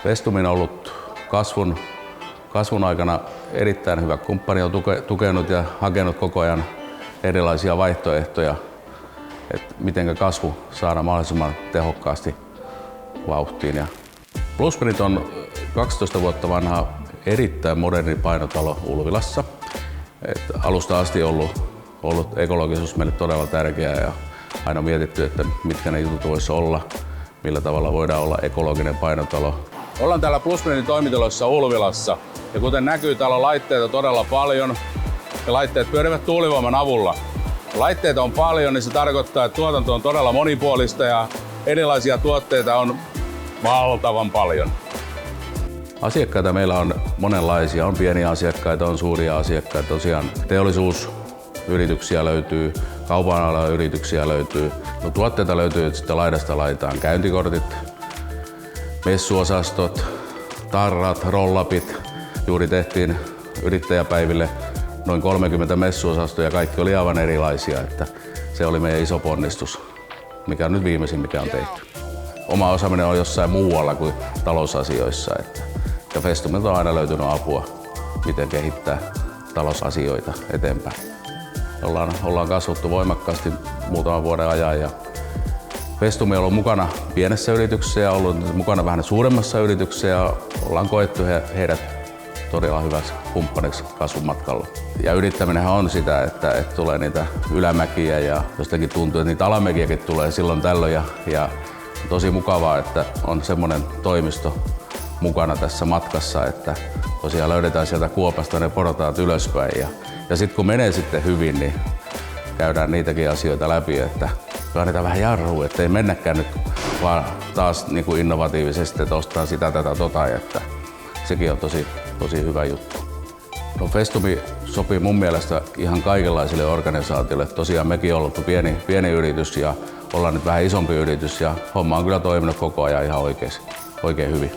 Vestum on ollut kasvun aikana erittäin hyvä kumppani, on tukenut ja hakenut koko ajan erilaisia vaihtoehtoja, että miten kasvu saadaan mahdollisimman tehokkaasti vauhtiin. Bluesprint on 12 vuotta vanha erittäin moderni painotalo Ulvilassa. Alusta asti ollut ekologisuus meille todella tärkeää ja aina mietitty, että mitkä ne jutut voisi olla, millä tavalla voidaan olla ekologinen painotalo. Ollaan täällä Bluesprintin toimitiloissa Ulvilassa ja kuten näkyy, täällä on laitteita todella paljon ja laitteet pyörivät tuulivoiman avulla. Laitteita on paljon, niin se tarkoittaa, että tuotanto on todella monipuolista ja erilaisia tuotteita on valtavan paljon. Asiakkaita meillä on monenlaisia. On pieniä asiakkaita, on suuria asiakkaita. Tosiaan teollisuusyrityksiä löytyy, kaupan alan yrityksiä löytyy. No, tuotteita löytyy sitten laidasta laitaan. Käyntikortit, messuosastot, tarrat, rollapit. Juuri tehtiin yrittäjäpäiville noin 30 messuosastoja ja kaikki oli aivan erilaisia. Että se oli meidän iso ponnistus, mikä on nyt viimeisin, mikä on tehty. Oma osaaminen on jossain muualla kuin talousasioissa. Ja Vestumilta on aina löytynyt apua, miten kehittää talousasioita eteenpäin. Ollaan kasvattu voimakkaasti muutaman vuoden ajan ja Vestum on ollut mukana pienessä yrityksessä ja ollut mukana vähän suuremmassa yrityksessä ja ollaan koettu heidät todella hyväksi kumppaniksi kasvun matkalla. Ja yrittäminenhän on sitä, että tulee niitä ylämäkiä ja jostakin tuntuu, että niitä alamäkiäkin tulee silloin tällöin ja tosi mukavaa, että on semmoinen toimisto mukana tässä matkassa, että tosiaan löydetään sieltä kuopasta ne portaat ylöspäin ja sitten kun menee sitten hyvin, niin käydään niitäkin asioita läpi, että annetaan vähän jarrua, ettei mennäkään nyt vaan taas niin kuin innovatiivisesti, että ostaa sitä tätä että sekin on tosi hyvä juttu. No, Vestumi sopii mun mielestä ihan kaikenlaisille organisaatioille. Tosiaan mekin on ollut pieni yritys ja ollaan nyt vähän isompi yritys ja homma on kyllä toiminut koko ajan ihan oikein hyvin.